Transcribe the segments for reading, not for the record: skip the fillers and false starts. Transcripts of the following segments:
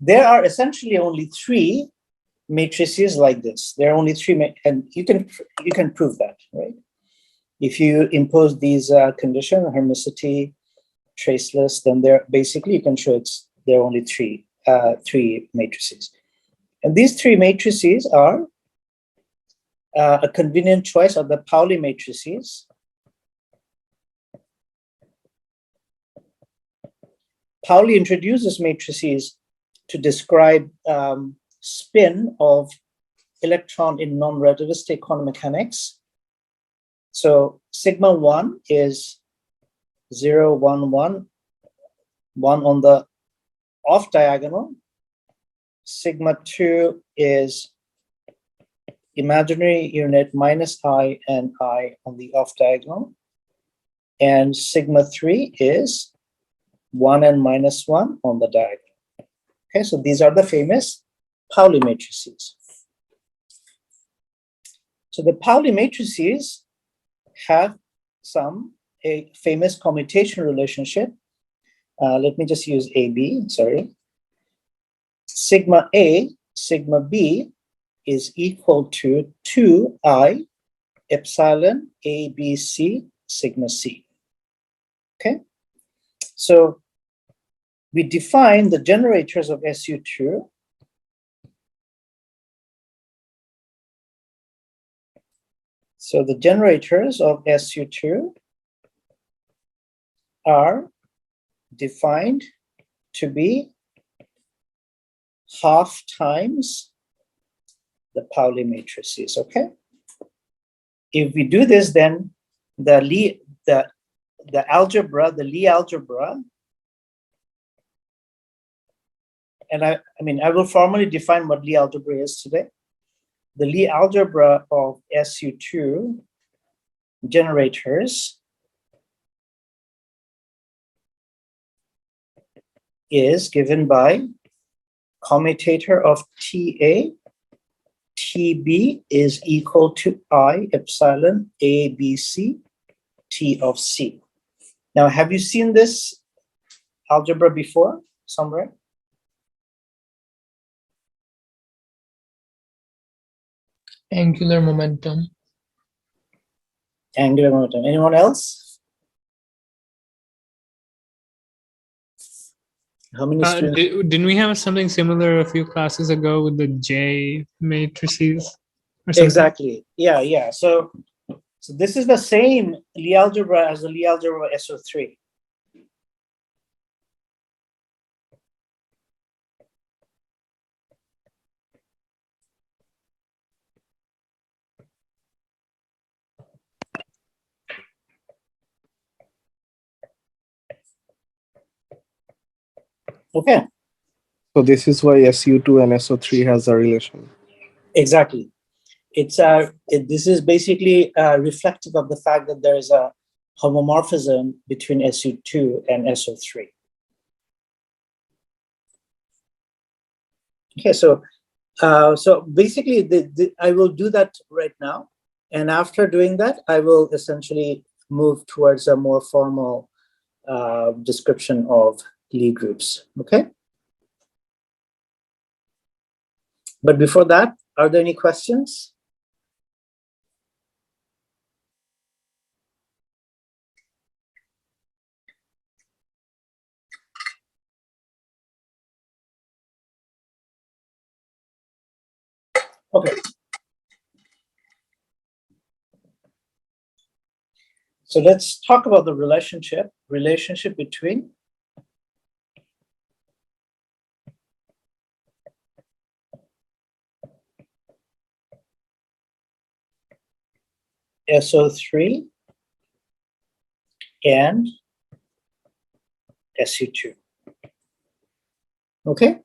there are essentially only three matrices like this. There are only three, and you can prove that, right? If you impose these conditions, hermicity, traceless, then basically you can show there are only three matrices. And these three matrices are a convenient choice of the Pauli matrices. Pauli introduces matrices to describe spin of electron in non-relativistic quantum mechanics. So sigma 1 is 0, 1, 1, 1 on the off diagonal. Sigma 2 is imaginary unit minus I and I on the off diagonal. And sigma 3 is 1 and minus 1 on the diagonal. Okay, so these are the famous Pauli matrices. So the Pauli matrices have a famous commutation relationship. Let me just use AB, sorry. Sigma A, sigma B is equal to 2I epsilon ABC sigma C. Okay, so we define the generators of SU2 So the generators of SU2 are defined to be half times the Pauli matrices, okay? If we do this, then the Lie algebra, and I will formally define what Lie algebra is today. The Lie algebra of SU2 generators is given by commutator of TA. TB is equal to I epsilon ABC T of C. Now, have you seen this algebra before somewhere? Angular momentum. Angular momentum. Anyone else? How many students? Didn't we have something similar a few classes ago with the J matrices? Or something? Exactly. Yeah. So this is the same Lie algebra as the Lie algebra SO3. Okay. So this is why SU2 and SO3 has a relation. Exactly. This is basically reflective of the fact that there is a homomorphism between SU2 and SO3. Okay, so basically, I will do that right now, and after doing that, I will essentially move towards a more formal description of Lie groups. Okay. But before that, are there any questions? Okay. So let's talk about the relationship between SO3 and SU2. Okay.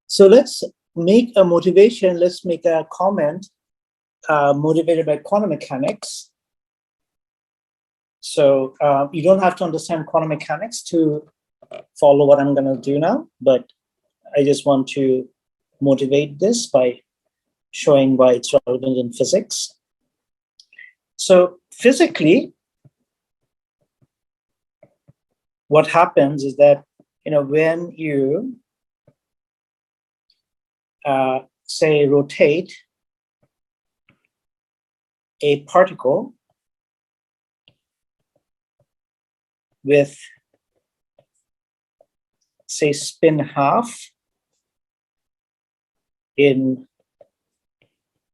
So let's make a motivation. Let's make a comment motivated by quantum mechanics. So you don't have to understand quantum mechanics to follow what I'm going to do now, but I just want to motivate this by showing why it's relevant in physics. So physically, what happens is that when you say rotate a particle with, say, spin half in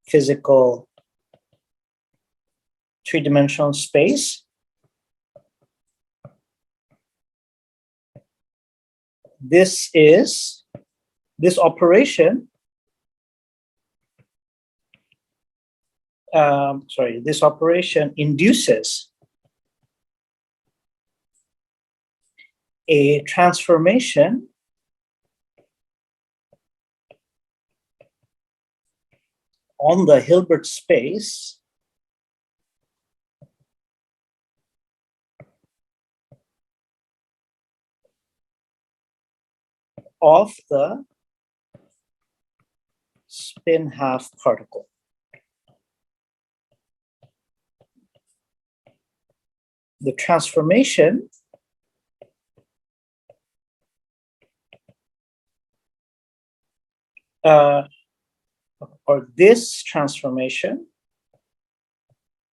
physical three-dimensional space, this operation, this operation induces a transformation on the Hilbert space of the spin half particle. The transformation or this transformation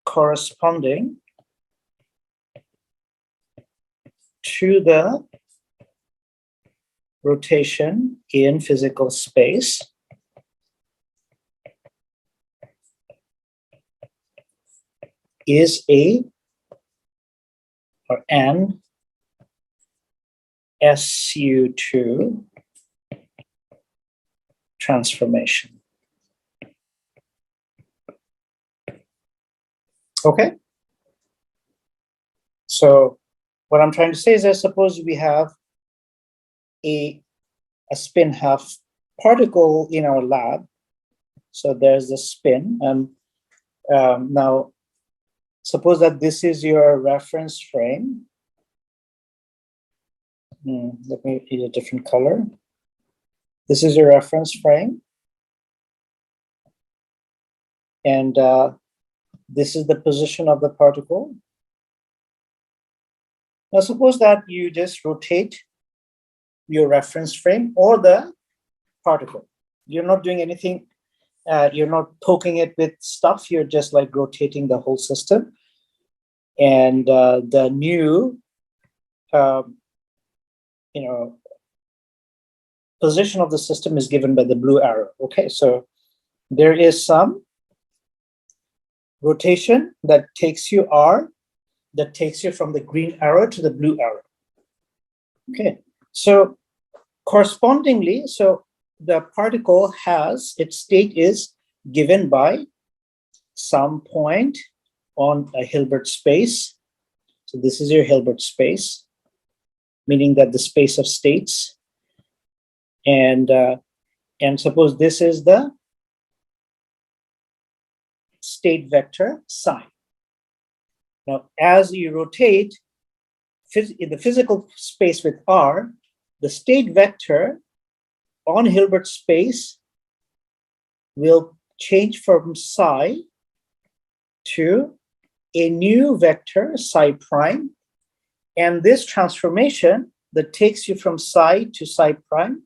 corresponding to the rotation in physical space is an SU2 transformation. Okay. So what I'm trying to say is that suppose we have a spin half particle in our lab. So there's the spin. Now, suppose that this is your reference frame. Let me use a different color. This is your reference frame. And this is the position of the particle. Now, suppose that you just rotate your reference frame or the particle. You're not doing anything. You're not poking it with stuff. You're just like rotating the whole system. And the new, position of the system is given by the blue arrow. Okay, so there is some rotation that takes you from the green arrow to the blue arrow. Okay, so correspondingly, so the particle has its state is given by some point on a Hilbert space. So this is your Hilbert space, meaning that the space of states. And suppose this is the state vector psi. Now, as you rotate in the physical space with R, the state vector on Hilbert space will change from psi to a new vector, psi prime. And this transformation that takes you from psi to psi prime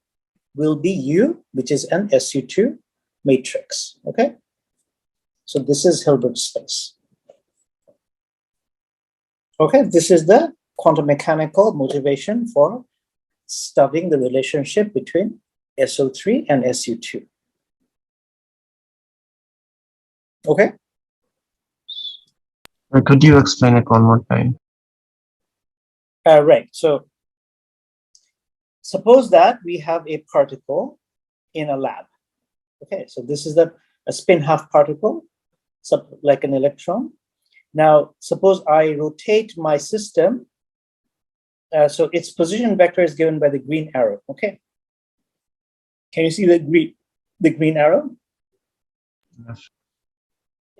will be U, which is an SU2 matrix. Okay? So this is Hilbert space. Okay, this is the quantum mechanical motivation for studying the relationship between SO3 and SU2. Okay? Could you explain it one more time? Right. So suppose that we have a particle in a lab. Okay, so this is a spin half particle, like an electron. Now, suppose I rotate my system. So its position vector is given by the green arrow. Okay. Can you see the green arrow? Yes.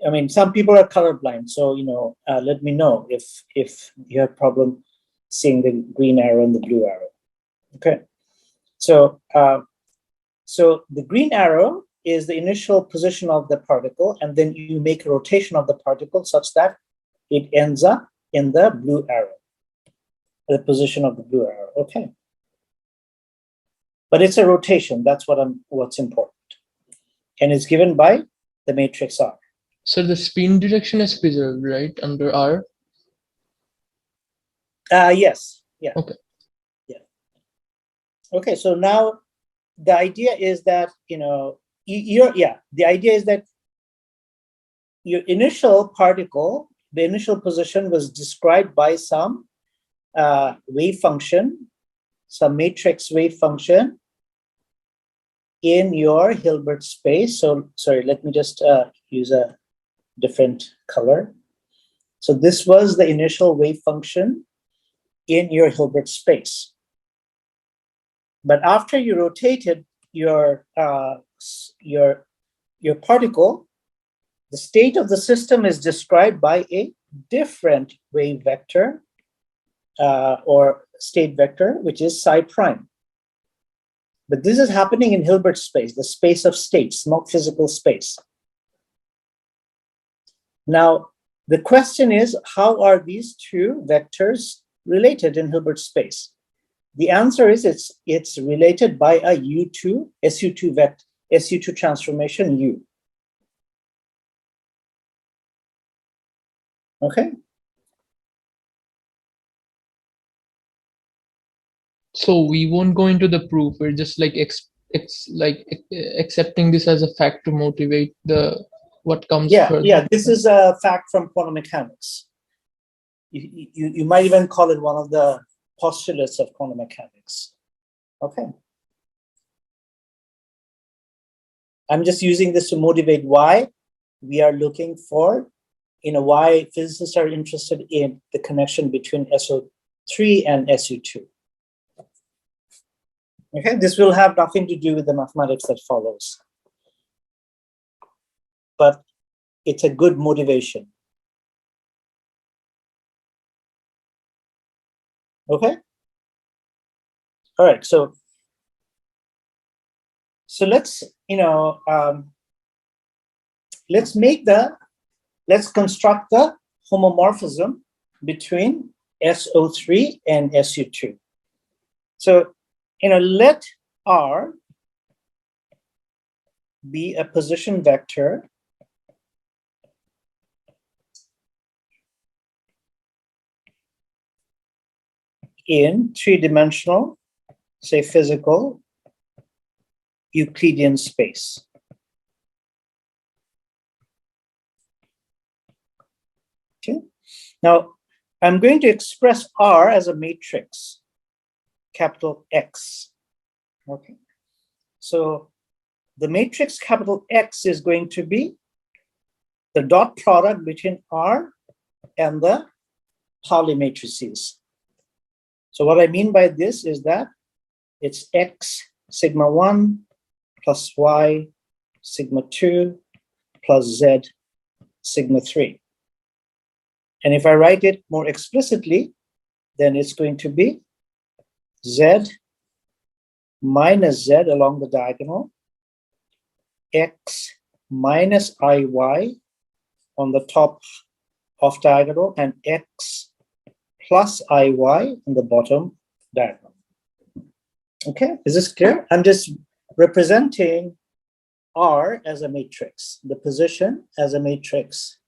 I mean, some people are colorblind, so let me know if you have problem seeing the green arrow and the blue arrow. Okay. So so the green arrow is the initial position of the particle, and then you make a rotation of the particle such that it ends up in the blue arrow, the position of the blue arrow. Okay. but it's a rotation. That's what's important. And it's given by the matrix R. So the spin direction is preserved, right, under R? Yes. Yeah. Okay. Yeah. Okay. So now the idea is that, the idea is that your initial particle, the initial position was described by some wave function, some matrix wave function in your Hilbert space. So sorry, let me just use a different color. So this was the initial wave function in your Hilbert space. But after you rotated your particle, the state of the system is described by a different wave vector or state vector, which is psi prime. But this is happening in Hilbert space, the space of states, not physical space. Now, the question is, how are these two vectors related in Hilbert space? The answer is it's related by a U2, SU2 vector, SU2 transformation U. Okay. So we won't go into the proof. We're just like accepting this as a fact to motivate what comes further. Yeah. This is a fact from quantum mechanics. You might even call it one of the postulates of quantum mechanics. Okay. I'm just using this to motivate why we are looking for, why physicists are interested in the connection between SO3 and SU2. Okay, this will have nothing to do with the mathematics that follows, but it's a good motivation. Okay. All right. So let's let's construct the homomorphism between SO3 and SU2. So let R be a position vector in three-dimensional, say physical, Euclidean space. Okay. Now, I'm going to express R as a matrix, capital X. Okay. So the matrix capital X is going to be the dot product between R and the Pauli matrices. So what I mean by this is that it's X sigma 1 plus Y sigma 2 plus Z sigma 3. And if I write it more explicitly, then it's going to be Z minus Z along the diagonal, X minus IY on the top of diagonal, and X plus IY on the bottom diagonal. Okay, is this clear? I'm just representing R as a matrix, the position as a matrix